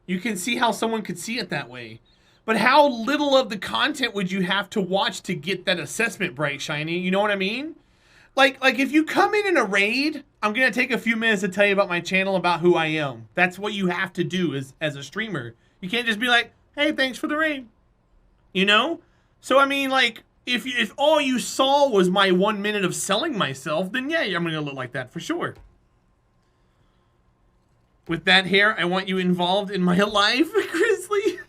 You can see how someone could see it that way. But how little of the content would you have to watch to get that assessment bright, Shiny? You know what I mean? Like if you come in a raid, I'm going to take a few minutes to tell you about my channel, about who I am. That's what you have to do as a streamer. You can't just be like, hey, thanks for the raid. You know? So, I mean, like, if all you saw was my 1 minute of selling myself, then yeah, I'm going to look like that for sure. With that hair, I want you involved in my life, Grizzly.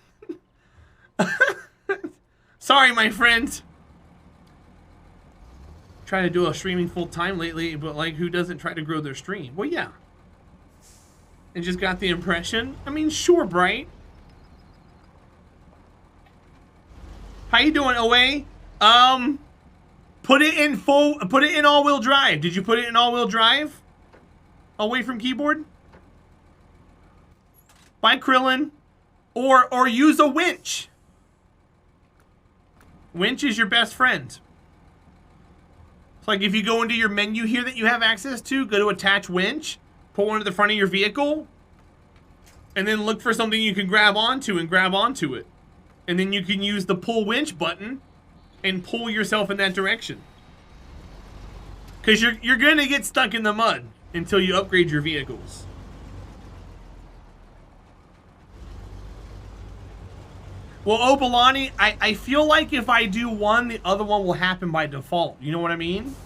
Sorry, my friend. Trying to do a streaming full time lately, but like, who doesn't try to grow their stream? Well, yeah. And just got the impression. I mean, sure, Bright. How you doing, OA? Put it in all-wheel drive. Did you put it in all-wheel drive? Away from keyboard? By Krillin. Or use a winch. Winch is your best friend. Like if you go into your menu here that you have access to, go to attach winch, put one to the front of your vehicle, and then look for something you can grab onto and grab onto it. And then you can use the pull winch button and pull yourself in that direction. Because you're gonna get stuck in the mud until you upgrade your vehicles. Well, Obalani, I feel like if I do one, the other one will happen by default. You know what I mean?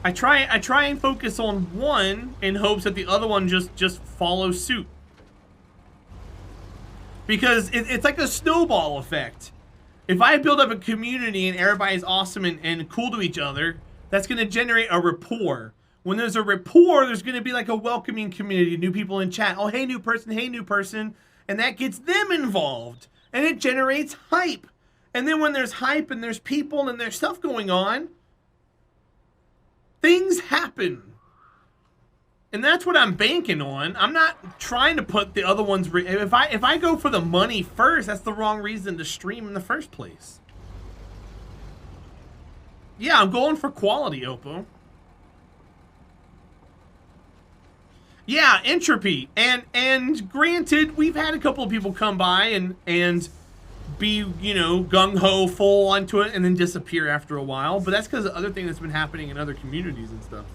I try and focus on one in hopes that the other one just follows suit. Because it's like a snowball effect. If I build up a community and everybody's awesome and cool to each other, that's going to generate a rapport. When there's a rapport, there's going to be like a welcoming community, new people in chat. Oh, hey, new person, hey, new person. And that gets them involved. And it generates hype. And then when there's hype and there's people and there's stuff going on, things happen. And that's what I'm banking on. I'm not trying to put the other ones... If I go for the money first, that's the wrong reason to stream in the first place. Yeah, I'm going for quality, Oppo. Yeah, entropy. And granted, we've had a couple of people come by and be, you know, gung-ho full onto it and then disappear after a while. But that's because of other things that's been happening in other communities and stuff.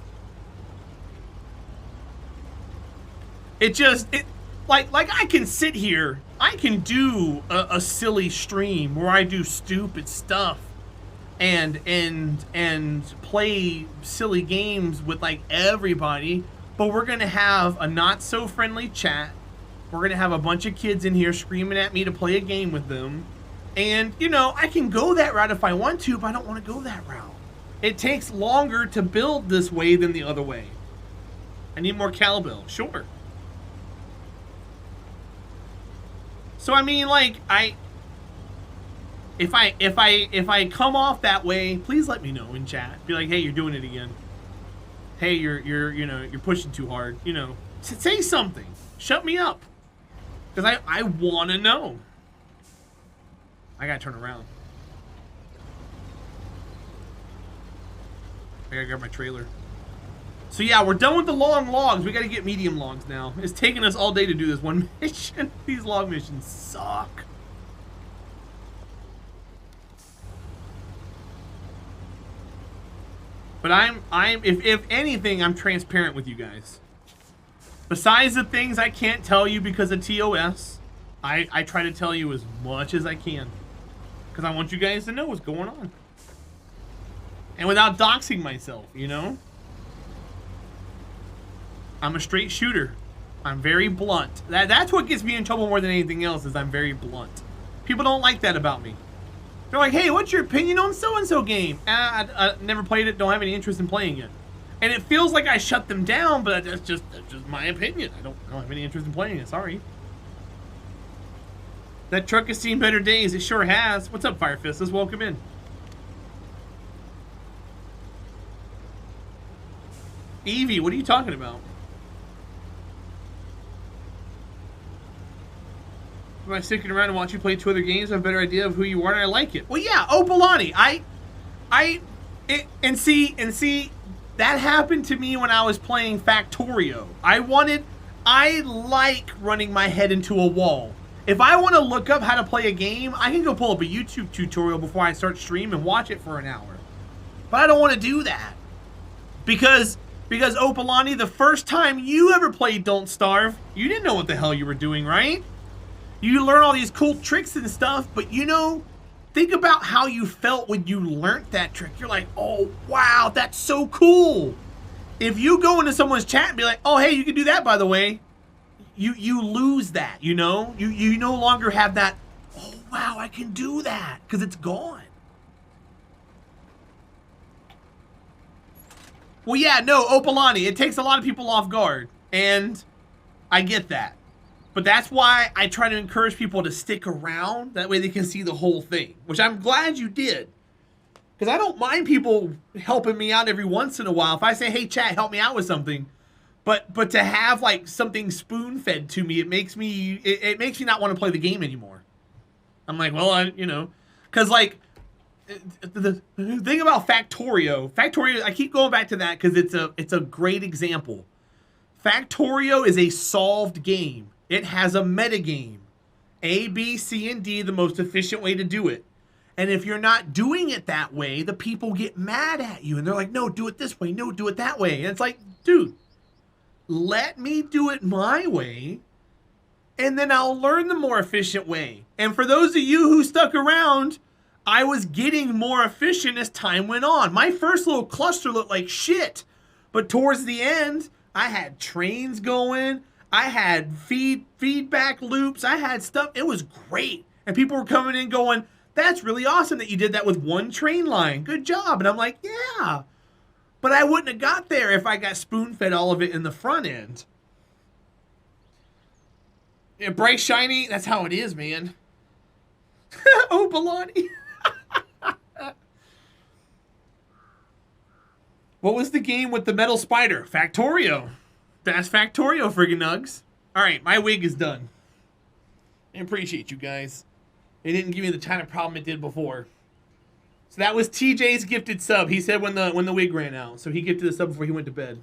Like I can sit here, I can do a silly stream where I do stupid stuff and play silly games with like everybody. But we're going to have a not-so-friendly chat. We're going to have a bunch of kids in here screaming at me to play a game with them. And, you know, I can go that route if I want to, but I don't want to go that route. It takes longer to build this way than the other way. I need more cowbell. Sure. So, I mean, like, if I come off that way, please let me know in chat. Be like, hey, you're doing it again. Hey, you're pushing too hard. You know, say something. Shut me up. Because I want to know. I gotta turn around. I gotta grab my trailer. So yeah, we're done with the long logs. We gotta get medium logs now. It's taking us all day to do this one mission. These log missions suck. But if anything, I'm transparent with you guys. Besides the things I can't tell you because of TOS, I try to tell you as much as I can. Because I want you guys to know what's going on. And without doxing myself, you know? I'm a straight shooter. I'm very blunt. That's what gets me in trouble more than anything else, is I'm very blunt. People don't like that about me. They're like, hey, what's your opinion on so-and-so game? I never played it, don't have any interest in playing it. And it feels like I shut them down, but that's just my opinion. I don't have any interest in playing it, sorry. That truck has seen better days, it sure has. What's up, Firefist? Let's welcome in. Evie, what are you talking about? Am I sticking around and watch you play 2 other games? I have a better idea of who you are, and I like it. Well, yeah, Opalani. And see, that happened to me when I was playing Factorio. I I like running my head into a wall. If I want to look up how to play a game, I can go pull up a YouTube tutorial before I start stream and watch it for an hour. But I don't want to do that. Because Opalani, the first time you ever played Don't Starve, you didn't know what the hell you were doing, right? You learn all these cool tricks and stuff, but you know, think about how you felt when you learned that trick. You're like, oh, wow, that's so cool. If you go into someone's chat and be like, oh, hey, you can do that, by the way, you lose that, you know? You no longer have that, oh, wow, I can do that, because it's gone. Well, yeah, no, Opalani, it takes a lot of people off guard, and I get that. But that's why I try to encourage people to stick around. That way they can see the whole thing, which I'm glad you did. Because I don't mind people helping me out every once in a while. If I say, hey, chat, help me out with something. But to have, like, something spoon-fed to me, it makes me not want to play the game anymore. I'm like, well, you know. Because, like, the thing about Factorio, I keep going back to that because it's a great example. Factorio is a solved game. It has a metagame. A, B, C, and D, the most efficient way to do it. And if you're not doing it that way, the people get mad at you. And they're like, no, do it this way. No, do it that way. And it's like, dude, let me do it my way. And then I'll learn the more efficient way. And for those of you who stuck around, I was getting more efficient as time went on. My first little cluster looked like shit. But towards the end, I had trains going. I had feedback loops. I had stuff. It was great. And people were coming in going, that's really awesome that you did that with one train line. Good job. And I'm like, yeah. But I wouldn't have got there if I got spoon-fed all of it in the front end. Yeah, bright, shiny, that's how it is, man. Oh, Balani. What was the game with the metal spider? Factorio. That's Factorio, friggin' nugs. All right, my wig is done. I appreciate you guys. It didn't give me the kind of problem it did before. So that was TJ's gifted sub. He said when the wig ran out. So he gifted the sub before he went to bed.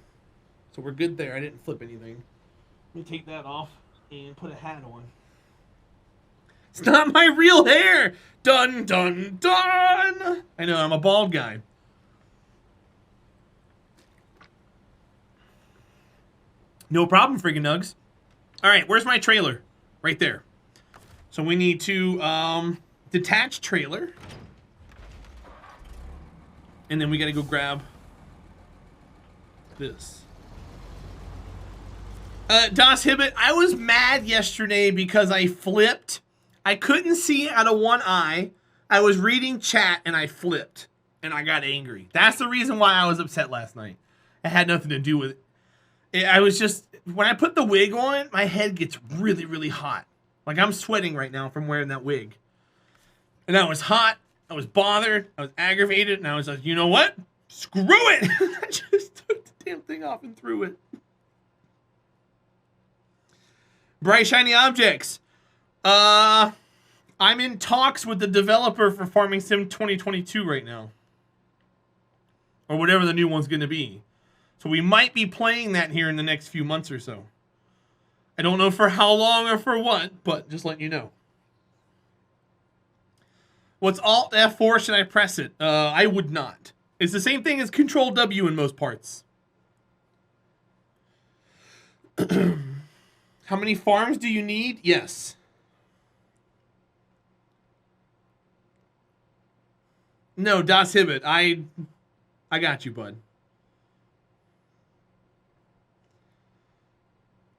So we're good there. I didn't flip anything. Let me take that off and put a hat on. It's not my real hair. Dun, dun, dun. I know, I'm a bald guy. No problem, friggin' nugs. All right, where's my trailer? Right there. So we need to detach trailer. And then we gotta go grab this. Das Hibbit, I was mad yesterday because I flipped. I couldn't see out of one eye. I was reading chat and I flipped. And I got angry. That's the reason why I was upset last night. It had nothing to do with it. I was just, when I put the wig on, my head gets really, really hot. Like I'm sweating right now from wearing that wig. And I was hot. I was bothered. I was aggravated. And I was like, you know what? Screw it. I just took the damn thing off and threw it. Bright shiny objects. I'm in talks with the developer for Farming Sim 2022 right now. Or whatever the new one's going to be. So we might be playing that here in the next few months or so. I don't know for how long or for what, but just letting you know. What's Alt F4? Should I press it? I would not. It's the same thing as Control W in most parts. How many farms do you need? Yes. No, Das Hibbit. I got you, bud.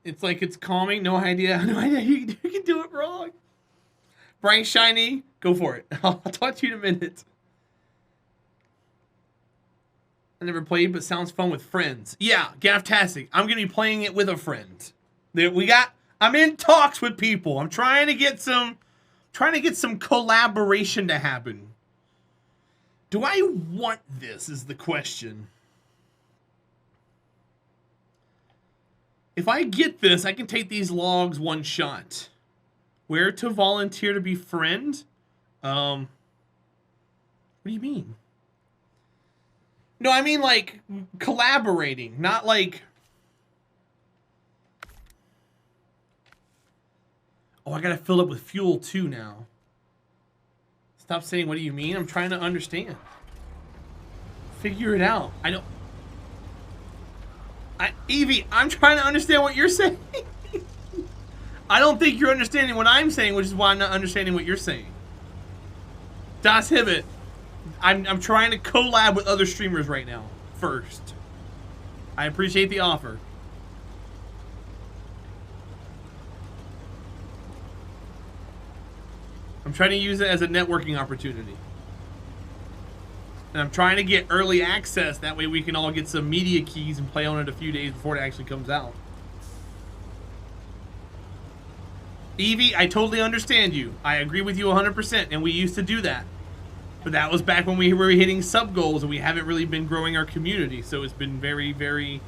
It's like it's calming. No idea. No idea. You can do it wrong. Bright shiny. Go for it. I'll talk to you in a minute. I never played, but sounds fun with friends. Yeah, Gafftastic. I'm gonna be playing it with a friend. I'm in talks with people. I'm trying to get some collaboration to happen. Do I want this is the question. If I get this, I can take these logs one shot. Where to volunteer to be friend? What do you mean? No, I mean like collaborating, not like... Oh, I gotta fill up with fuel too now. Stop saying, what do you mean? I'm trying to understand. Figure it out. I don't... Evie, I'm trying to understand what you're saying. I don't think you're understanding what I'm saying, which is why I'm not understanding what you're saying. Das Hibbit, I'm trying to collab with other streamers right now. First. I appreciate the offer. I'm trying to use it as a networking opportunity. And I'm trying to get early access. That way we can all get some media keys and play on it a few days before it actually comes out. Evie, I totally understand you. I agree with you 100%, and we used to do that. But that was back when we were hitting sub goals, and we haven't really been growing our community. So it's been very, very...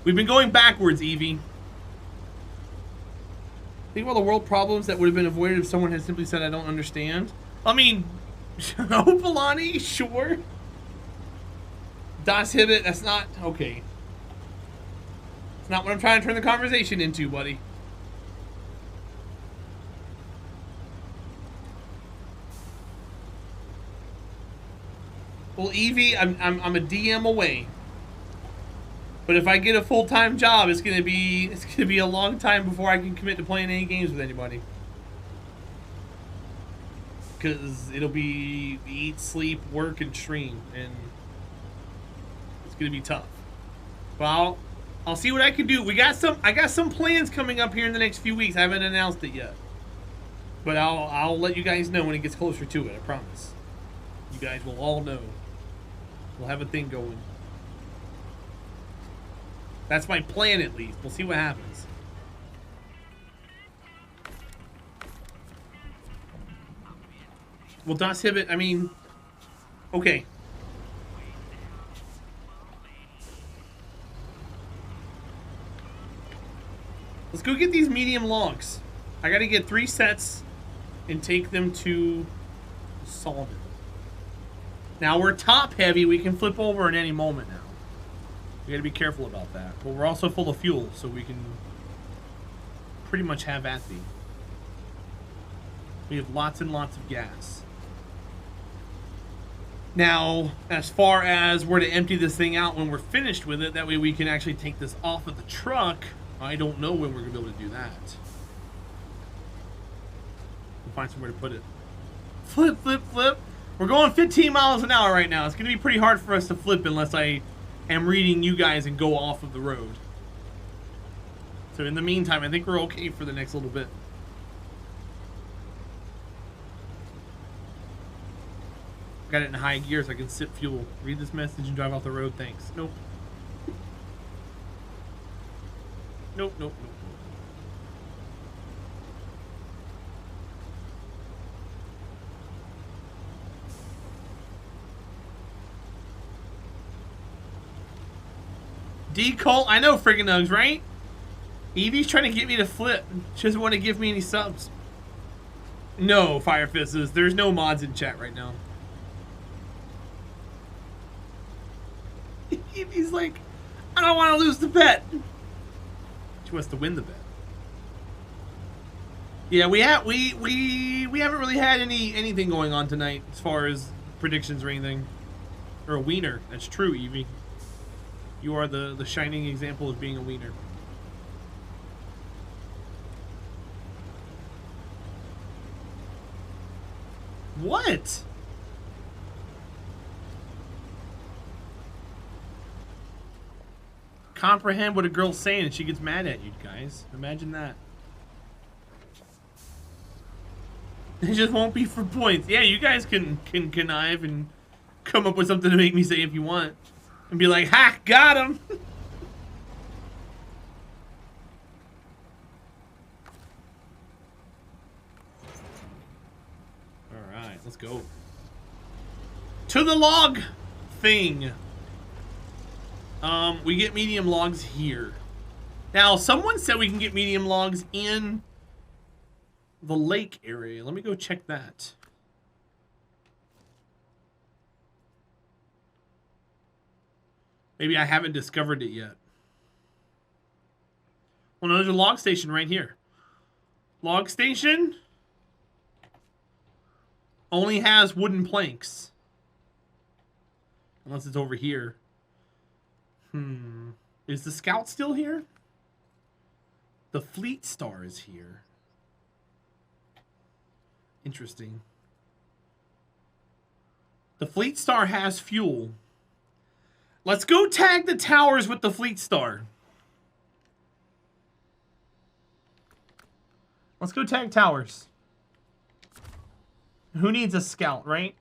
We've been going backwards, Evie. Think of all the world problems that would have been avoided if someone had simply said, I don't understand. I mean, oh, Polani, sure. Das Hibbit, that's not... Okay. It's not what I'm trying to turn the conversation into, buddy. Well, Evie, I'm a DM away. But if I get a full-time job, it's gonna be a long time before I can commit to playing any games with anybody. Because it'll be eat, sleep, work, and stream, and it's gonna be tough. Well, I'll see what I can do. I got some plans coming up here in the next few weeks. I haven't announced it yet, but I'll let you guys know when it gets closer to it. I promise. You guys will all know. We'll have a thing going. That's my plan, at least. We'll see what happens. Well, Das Hibbit, I mean... Okay. Let's go get these medium logs. I gotta get 3 sets and take them to Sawmill. Now, we're top heavy. We can flip over at any moment now. We gotta be careful about that. But we're also full of fuel, so we can pretty much have at thee. We have lots and lots of gas. Now, as far as where to empty this thing out when we're finished with it, that way we can actually take this off of the truck, I don't know when we're gonna be able to do that. We'll find somewhere to put it. Flip, flip, flip. We're going 15 miles an hour right now. It's gonna be pretty hard for us to flip unless I am reading you guys and go off of the road. So in the meantime, I think we're okay for the next little bit. Got it in high gear so I can sip fuel. Read this message and drive off the road, thanks. Nope. Nope, nope, nope. D-Colt, I know friggin' nugs, right? Evie's trying to get me to flip. She doesn't want to give me any subs. No, Fire Fists, there's no mods in chat right now. Evie's like, I don't want to lose the bet. She wants to win the bet. Yeah, we haven't really had anything going on tonight as far as predictions or anything. Or a wiener. That's true, Evie. You are the shining example of being a wiener. What? Comprehend what a girl's saying and she gets mad at you guys. Imagine that. It just won't be for points. Yeah, you guys can connive and come up with something to make me say if you want. And be like, ha, got him. Alright, let's go. To the log thing. We get medium logs here. Now, someone said we can get medium logs in the lake area. Let me go check that. Maybe I haven't discovered it yet. Well, no, there's a log station right here. Log station only has wooden planks. Unless it's over here. Is the scout still here? The Fleet Star is here. Interesting. The Fleet Star has fuel. Let's go tag the towers with the Fleet Star. Let's go tag towers. Who needs a scout, right?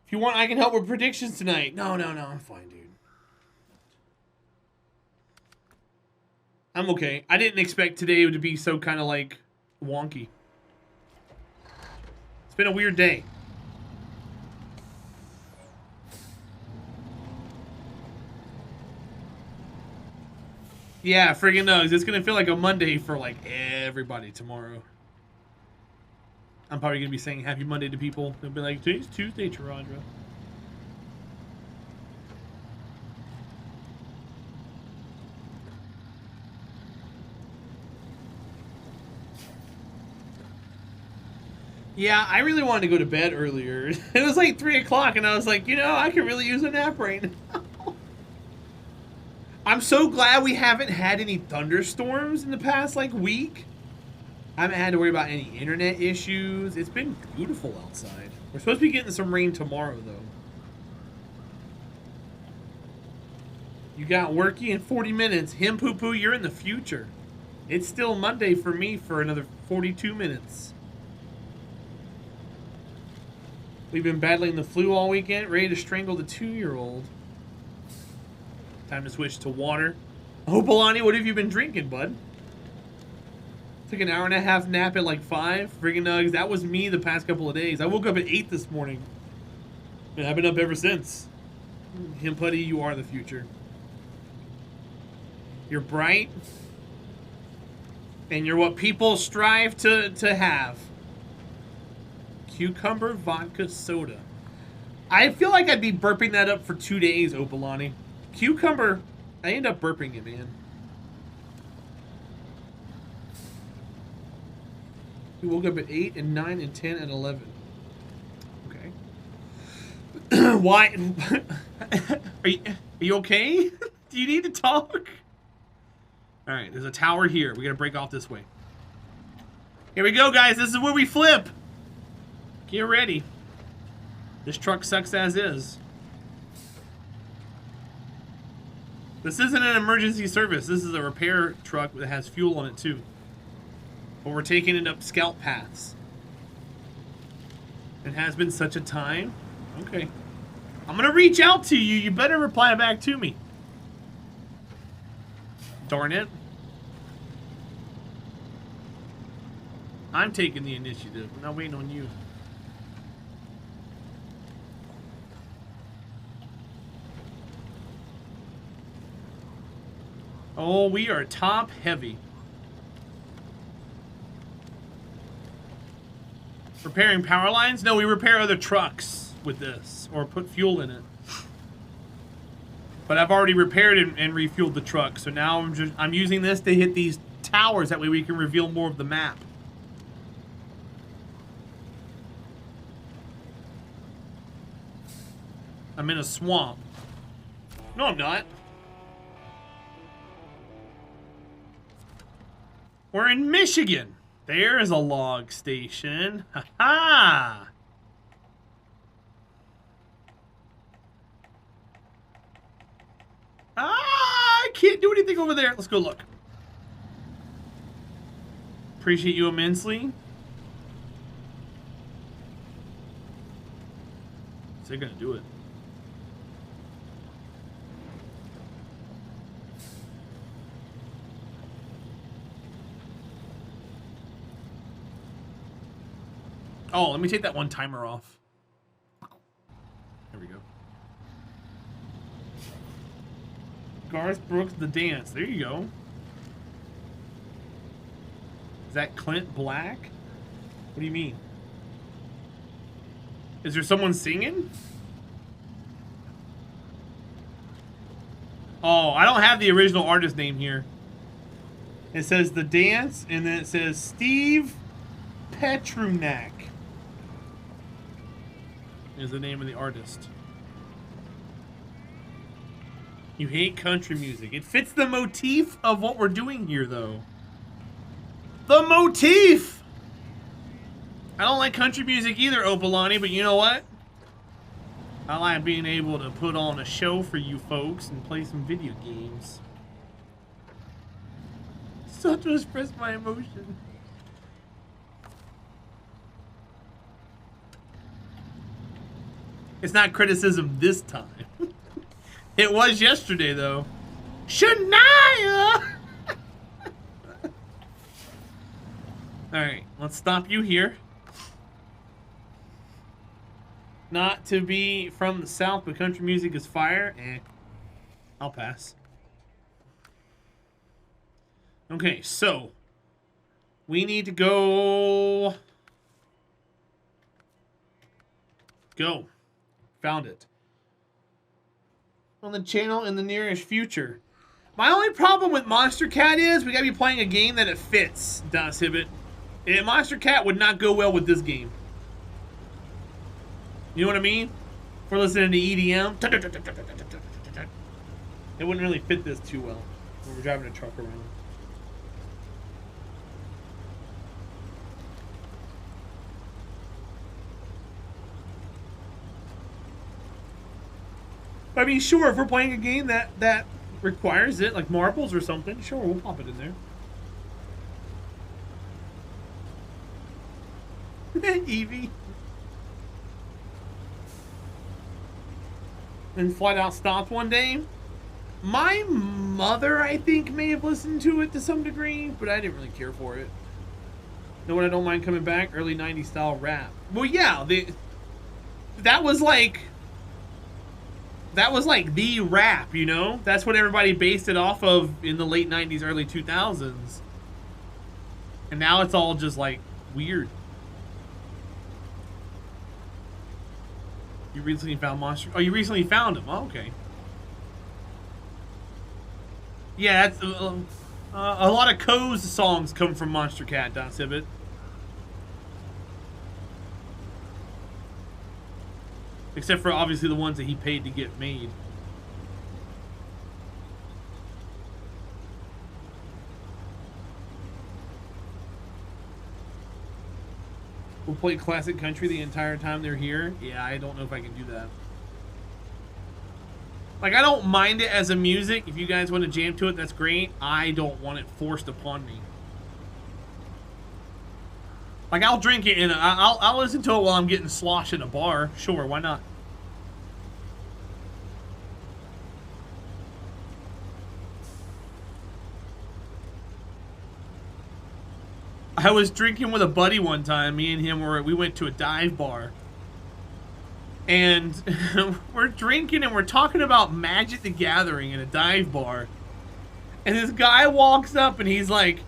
If you want, I can help with predictions tonight. No, I'm fine, dude. I'm okay. I didn't expect today to be so kind of like wonky. It's been a weird day. Yeah, friggin' nugs. It's gonna feel like a Monday for like everybody tomorrow. I'm probably gonna be saying Happy Monday to people. They'll be like, today's Tuesday, Terahdra. Yeah, I really wanted to go to bed earlier. It was like 3 o'clock, and I was like, you know, I could really use a nap right now. I'm so glad we haven't had any thunderstorms in the past, like, week. I haven't had to worry about any internet issues. It's been beautiful outside. We're supposed to be getting some rain tomorrow, though. You got worky in 40 minutes. Him poo-poo, you're in the future. It's still Monday for me for another 42 minutes. We've been battling the flu all weekend, ready to strangle the 2-year-old. Time to switch to water. Oh, Polani, what have you been drinking, bud? Took an hour and a half nap at like 5. Friggin' nugs, that was me the past couple of days. I woke up at 8 this morning. And I've been up ever since. Him putty, you are the future. You're bright. And you're what people strive to have. Cucumber vodka soda. I feel like I'd be burping that up for 2 days, Opalani. Cucumber, I end up burping it, man. We woke up at 8 and 9 and 10 and 11. Okay. Why? Are you okay? Do you need to talk? Alright, there's a tower here. We gotta break off this way. Here we go, guys. This is where we flip. Get ready. This truck sucks as is. This isn't an emergency service. This is a repair truck that has fuel on it too. But we're taking it up scout paths. It has been such a time. Okay. I'm gonna reach out to you. You better reply back to me. Darn it. I'm taking the initiative. I'm not waiting on you. Oh, we are top heavy. Repairing power lines? No, we repair other trucks with this. Or put fuel in it. But I've already repaired and refueled the truck. So now I'm using this to hit these towers. That way we can reveal more of the map. I'm in a swamp. No, I'm not. We're in Michigan. There's a log station. Ha ha! I can't do anything over there. Let's go look. Appreciate you immensely. Is they gonna do it? Oh, let me take that one timer off. There we go. Garth Brooks, The Dance. There you go. Is that Clint Black? What do you mean? Is there someone singing? Oh, I don't have the original artist name here. It says The Dance, and then it says Steve Petrunak is the name of the artist. You hate country music. It fits the motif of what we're doing here, though. The motif! I don't like country music either, Opalani, but you know what? I like being able to put on a show for you folks and play some video games. So to express my emotion. It's not criticism this time. It was yesterday, though. Shania! Alright, let's stop you here. Not to be from the South, but country music is fire. I'll pass. Okay, so we need to go. Go. Found it. On the channel in the nearest future. My only problem with Monster Cat is we gotta be playing a game that it fits, Das Hibbit. Monster Cat would not go well with this game. You know what I mean? If we're listening to EDM, it wouldn't really fit this too well when we're driving a truck around. I mean, sure, if we're playing a game that requires it, like marbles or something, sure, we'll pop it in there. Eevee. And Flat Out stopped one day. My mother, I think, may have listened to it to some degree, but I didn't really care for it. Know what I don't mind coming back? Early 90s style rap. Well, yeah, that was like the rap, you know? That's what everybody based it off of in the late 90s, early 2000s. And now it's all just like weird. You recently found Monster... Oh, you recently found him. Oh, okay. Yeah, that's... a lot of Co's songs come from Monster Cat, Don Sibbett. Except for, obviously, the ones that he paid to get made. We'll play classic country the entire time they're here. Yeah, I don't know if I can do that. Like, I don't mind it as a music. If you guys want to jam to it, that's great. I don't want it forced upon me. Like, I'll drink it and I'll listen to it while I'm getting sloshed in a bar. Sure, why not? I was drinking with a buddy one time. Me and him we went to a dive bar. And we're drinking and we're talking about Magic the Gathering in a dive bar. And this guy walks up and he's like,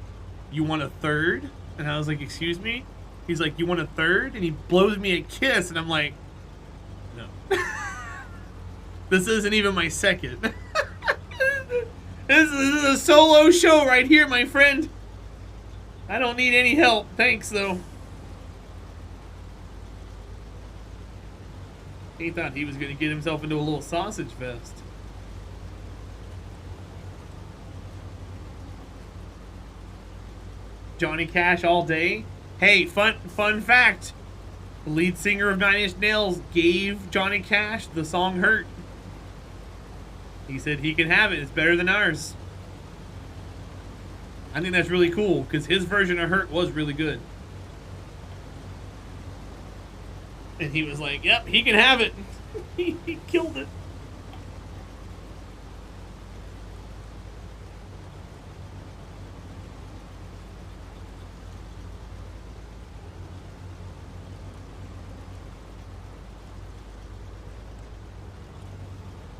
"You want a third?" And I was like, "Excuse me?" He's like, "You want a third?" And he blows me a kiss and I'm like, "No." This isn't even my second. This is a solo show right here, my friend. I don't need any help. Thanks, though. He thought he was going to get himself into a little sausage fest. Johnny Cash all day. Hey, fun fact. The lead singer of Nine Inch Nails gave Johnny Cash the song Hurt. He said he can have it. It's better than ours. I think that's really cool because his version of Hurt was really good. And he was like, "Yep, he can have it." He killed it.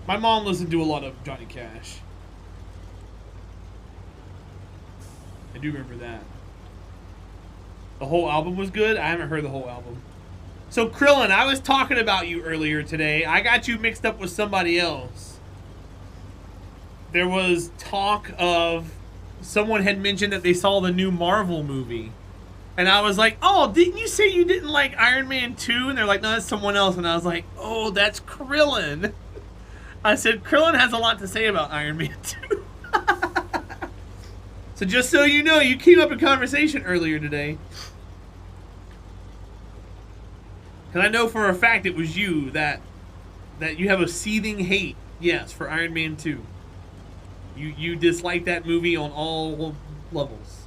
My mom listened to a lot of Johnny Cash. I do remember that. The whole album was good? I haven't heard the whole album. So, Krillin, I was talking about you earlier today. I got you mixed up with somebody else. There was talk of someone had mentioned that they saw the new Marvel movie. And I was like, oh, didn't you say you didn't like Iron Man 2? And they're like, no, that's someone else. And I was like, oh, that's Krillin. I said, Krillin has a lot to say about Iron Man 2. So just so you know, you came up in conversation earlier today. Because I know for a fact it was you that you have a seething hate, yes, for Iron Man 2. You dislike that movie on all levels.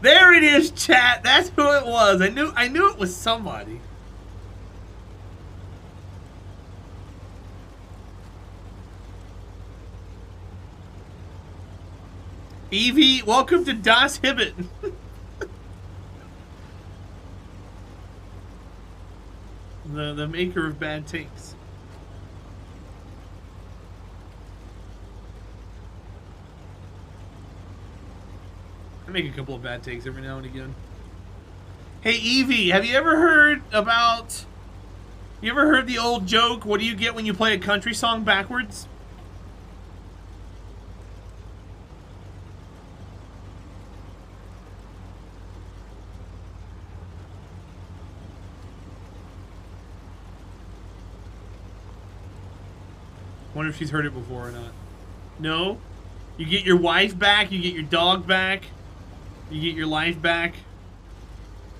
There it is, chat. That's who it was. I knew it was somebody. Evie, welcome to Das Hibbit. the maker of bad takes. I make a couple of bad takes every now and again. Hey Evie, have you ever heard about... You ever heard the old joke, what do you get when you play a country song backwards? Wonder if she's heard it before or not. No? You get your wife back, you get your dog back, you get your life back,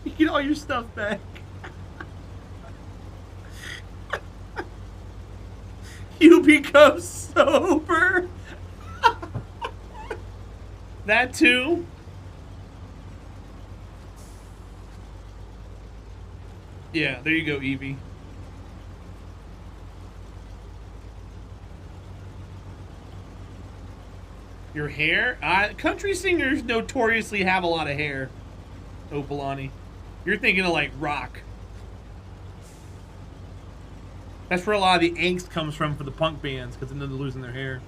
you get all your stuff back. You become sober. That too. Yeah, there you go, Evie. Your hair? Country singers notoriously have a lot of hair. Opalani. You're thinking of like rock. That's where a lot of the angst comes from for the punk bands, because then they're losing their hair.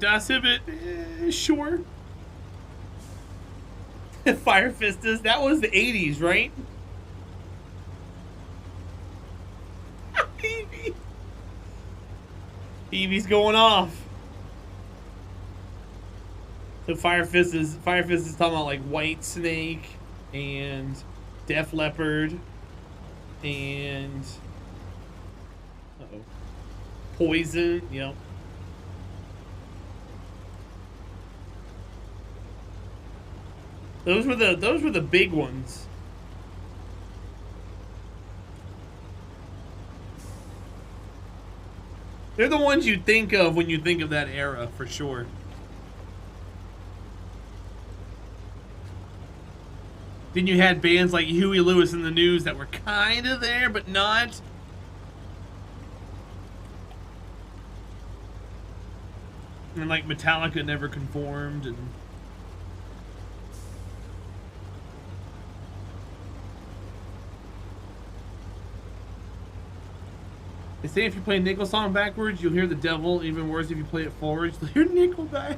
Das Hibbit, sure. Fire Fistas, that was the 80s, right? Evie. Evie's going off. So Fire Fist is talking about like White Snake and Def Leppard and Poison, you know. Those were the big ones. They're the ones you think of when you think of that era, for sure. Then you had bands like Huey Lewis and the News that were kind of there, but not. And like Metallica never conformed, and they say if you play a Nickel song backwards, you'll hear the devil. Even worse if you play it forwards, you'll hear Nickelback.